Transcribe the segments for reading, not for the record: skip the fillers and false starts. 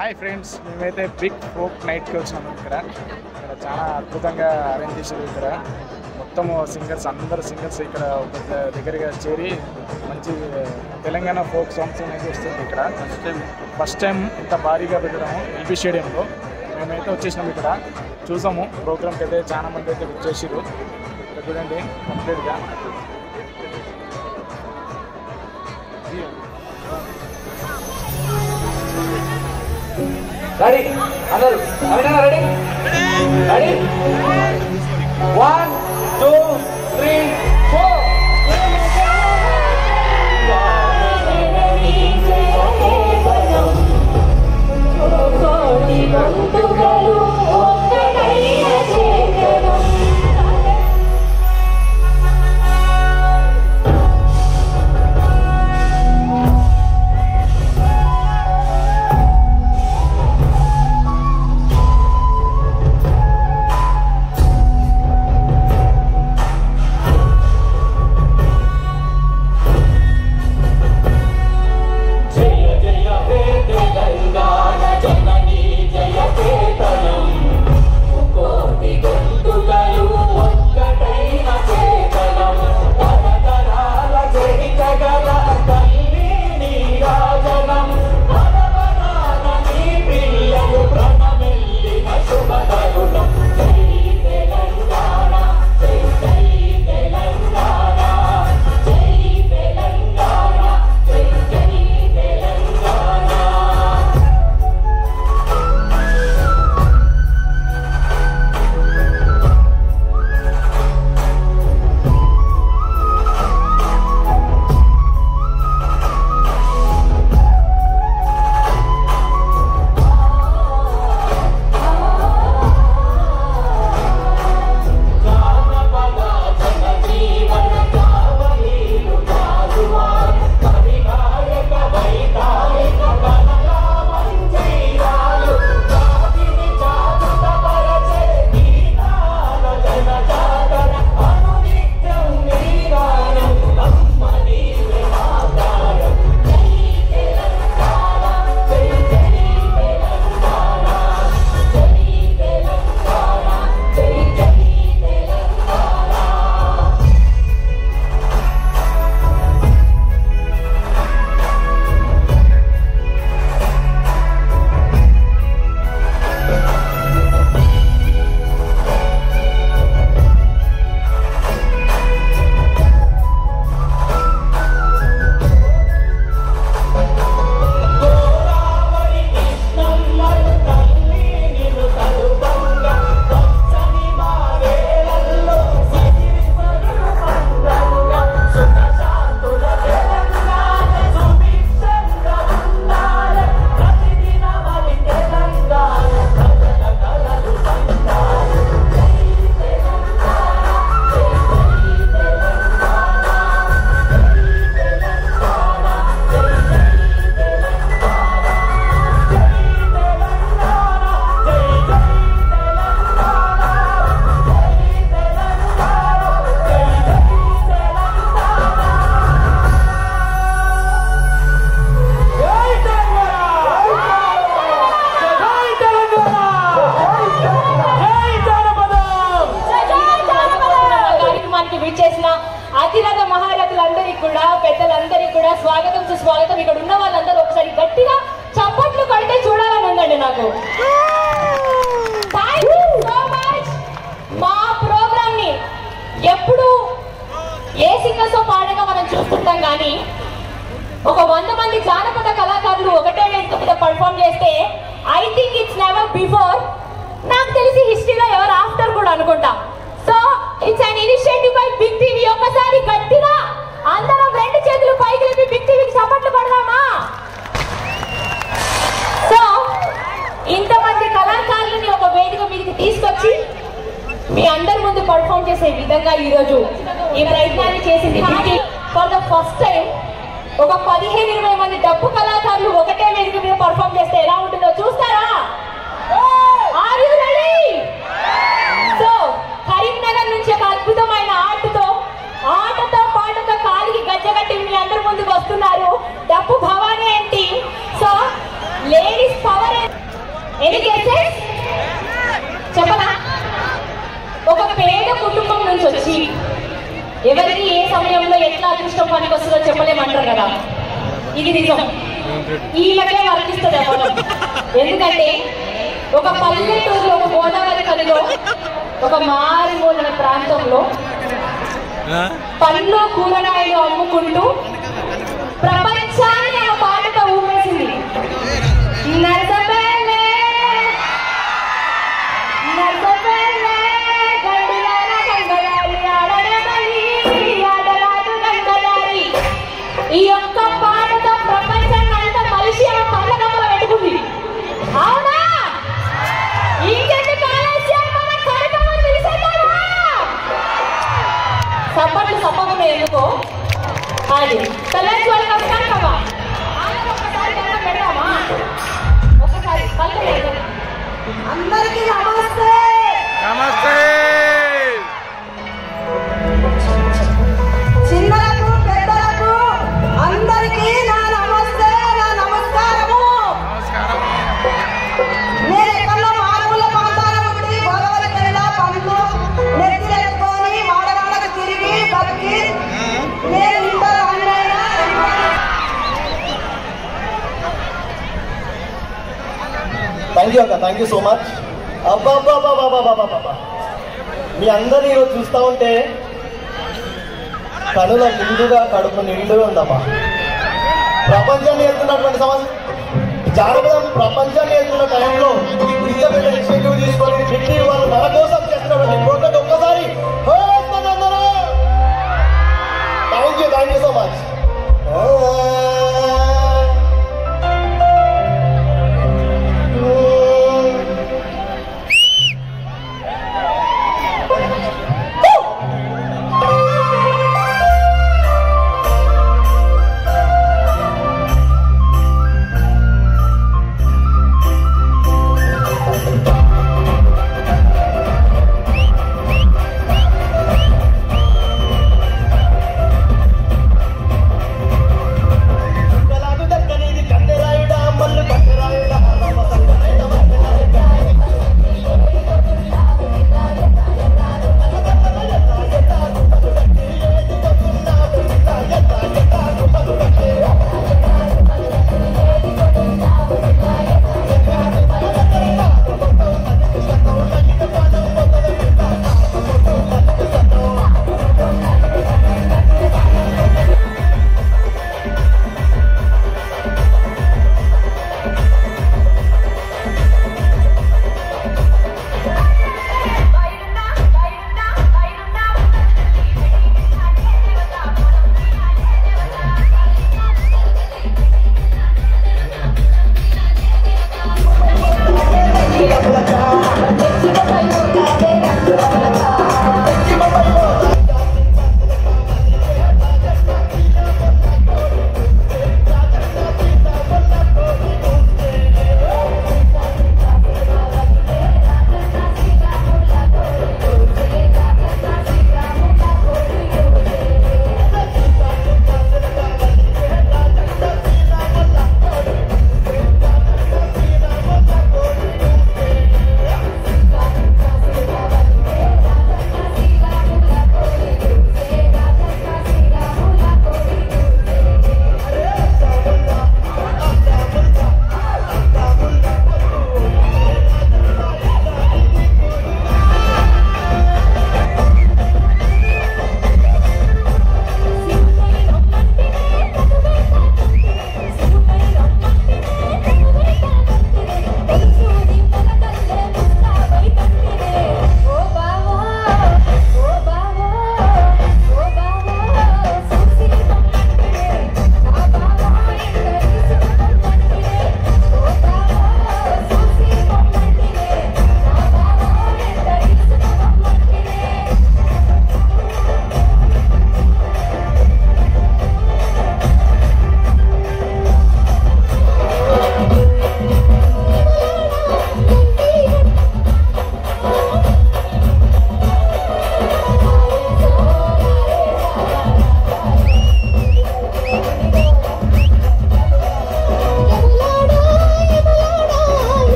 Hi friends, మేమైతే big folk నైట్కి వచ్చినాము. ఇక్కడ చాలా అద్భుతంగా అరేంజ్ చేశారు. ఇక్కడ మొత్తం అందరు సింగర్స్ ఇక్కడ దగ్గరగా చేరి మంచి తెలంగాణ ఫోక్ సాంగ్స్ అనేది వస్తుంది. ఇక్కడ ఫస్ట్ టైం ఇంత భారీగా పెట్టడం ఎల్బీ స్టేడియంలో మేమైతే వచ్చేసినాము. ఇక్కడ చూసాము ప్రోగ్రామ్కి అయితే చాలా మంది అయితే వచ్చేసారు. ఇక్కడ చూడండి కంప్లీట్గా రెడీ అందరూ రెడీ రెడీ 1 2 3 4 అతిరథ మహారథులందరికీ కూడా పెద్దలందరికీ కూడా స్వాగతం సుస్వాగతం. ఇక్కడ ఉన్న వాళ్ళందరూ ఒకసారి గట్టిగా చప్పట్లు కొడితే చూడాలని ఉందండి నాకు. Thank you so much. మా ప్రోగ్రామ్ ని ఎప్పుడు ఏ సింగర్స్ తో పాడగా మనం చూస్తుంటాం, కానీ ఒక 100 మంది జానపద కళాకారులు ఒకటే వేదిక మీద పర్ఫామ్ చేస్తే I think it's never before. నాకు తెలిసి హిస్టరీలో ఎవరు ఆఫ్టర్ కూడా అనుకుంటా. So it's an initiative by Big TV. ఒక్కసారి గట్టిగా అందరం 2 చేతులు పైకి లేపి బిగ్ టీవీకి చప్పట్లు కొడదామా? సో ఇంతమంది కళాకారులని ఒక వేదిక మీదకి తీసుకొచ్చి మీ అందరి ముందు పర్ఫామ్ చేసే విధంగా ఈరోజు ఈ ప్రయత్నాన్ని చేసింది ఫర్ ద ఫస్ట్ టైం. ఒక 15-20 మంది డప్పు కళాకారులు ఒకటే వేదిక మీద పర్ఫామ్ చేస్తే ఎలా ఉంటుందో చూస్తారా? Are you ready? So Karimnagar నుంచి ఒక అద్భుతమైన ఆటతో పాటతో కాలికి గజ్జగట్టి మీ అందరి ముందుకు వస్తున్నారు డప్పు భవానీ ఏంటి. సో లేడీస్ పవర్ మెసేజ్ చెప్పనా? ఒక పేద కుటుంబం నుంచి వచ్చి ఎవరికి ఏ సమయంలో ఎట్లా అదృష్టం పనికి వస్తుందో చెప్పలేమంటారు కదా, ఇది నిజం. ఈమెకే వర్తిస్తుంది అవ్వడం. ఎందుకంటే ఒక పల్లెటూరులో, ఒక గోదావరి కనిలో, ఒక మారుమూల ప్రాంతంలో పండ్లు కూరగాయలు అమ్ముకుంటూ ప్రపంచాన్ని ఆ పాటతో ఊపేసింది. నరసపల్లె నరసపల్లె గండులార గంగదారి ఆడనమని ఆడరాదు గంగదారి. ఈ యొక్క పాటతో ప్రపంచాన్ని అంతా మనిషి ఆ పండ్లకమ్మలో పెట్టుకుంది. అవునా? ఇంకెందుకు ఆలస్యం? మన కార్యక్రమం తెలిసేద్దామా? సప్పట్లు సప్పకుండా ఎందుకో అది తలెత్తి వాళ్ళకి వస్తాను కదా. ఒక్కసారి దండం పెడదామా? ఒక్కసారి పలకలేదు. అందరికీ నమస్తే. నమస్తే. చిన్నలకు పెద్దలకు అందరికీ నా నమస్తే, నా నమస్కారము. నేను ఎక్కడో మారుమూల ప్రాంతాల నుండి గోదావరి కెళ్ళా పండ్లు నెత్తిలెత్తుకొని వాడవాడకు తిరిగి బతికి నేను ఇంటర్ అన్నైనా. థ్యాంక్ యూ అక్క, థ్యాంక్ యూ సో మచ్. అబ్బాబ్బాబ్బాబ్బాబ్బాబ్బా, మీ అందరినీ ఈరోజు చూస్తూ ఉంటే కనుల నిండుగా కడుపు నిండుగా ఉందమ్మా. ప్రపంచాన్ని వెళ్తున్నటువంటి జానపదం ప్రపంచాన్ని వెళ్తున్న టైంలో ఇంత పెద్ద ఇనిషియేటివ్ తీసుకొని పెట్టి వాళ్ళు మన కోసం చేస్తున్నటువంటి ప్రోగ్రామ్ ఒక్కసారి thank you so much.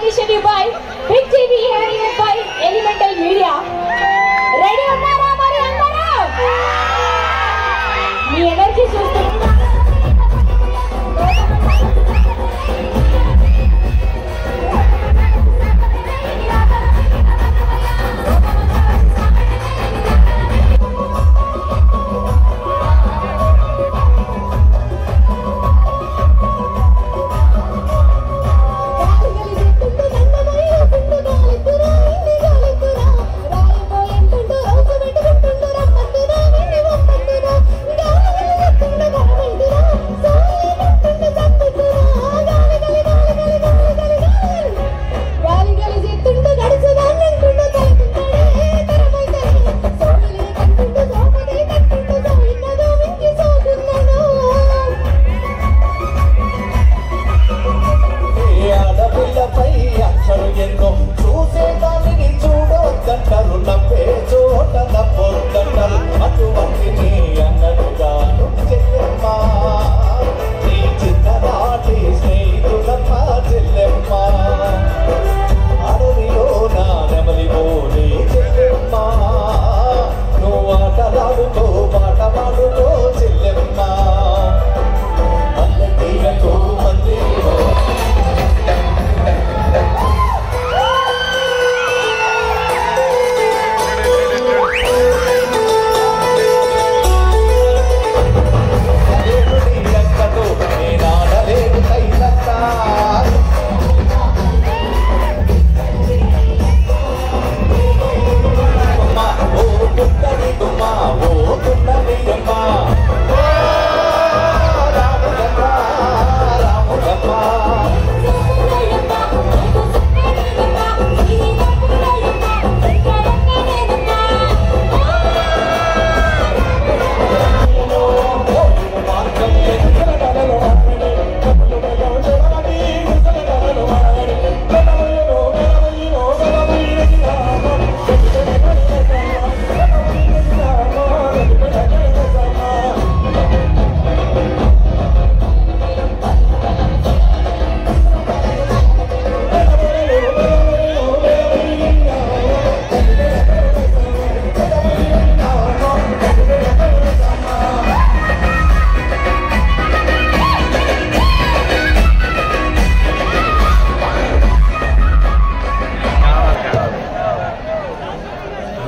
initiative by Big TV and by Elemental Media. Ready ఉన్నారా మరి అందరూ? మీ ఎనర్జీ చూస్తున్నా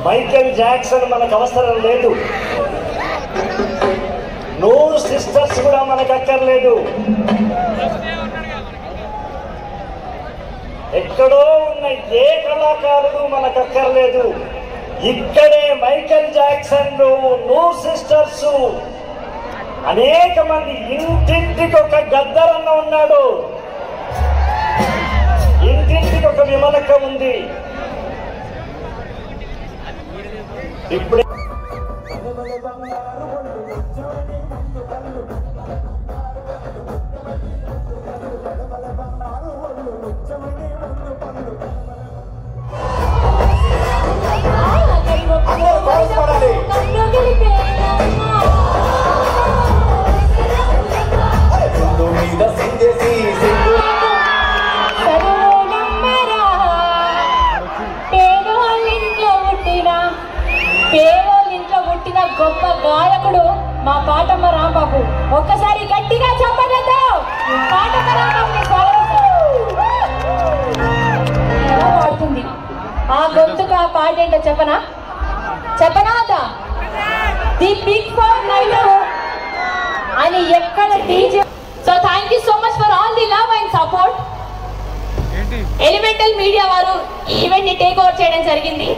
మైకేల్ జాక్సన్ మనకు అవసరం లేదు, నూరు సిస్టర్స్ కూడా మనకు అక్కర్లేదు. ఎక్కడో ఉన్న ఏ కళాకారుడు మనకు అక్కర్లేదు. ఇక్కడే మైకేల్ జాక్సన్, నూరు సిస్టర్స్, అనేక మంది, ఇంటింటికి ఒక గద్దరన్న ఉన్నాడు, ఇంటింటికి ఒక విమలక ఉంది. ఇప్పుడే గొప్ప గాయకుడు మా పాటమ్మ రాంబాబు. ఒక్కసారి గట్టిగా చెప్పగలదు. పాటమ్మ రాంబాబుని పాడుతుంది. ఆ గొంతుకు ఆ పాట ఏంటో చెప్పనా వద్దా? ది బిగ్ ఫోర్ నైట్ అని ఎక్కడ DJ. So thank you so much for all the love and support. Elemental media వారు ఈవెంట్ ని టేక్ ఓవర్ చేయడం జరిగింది.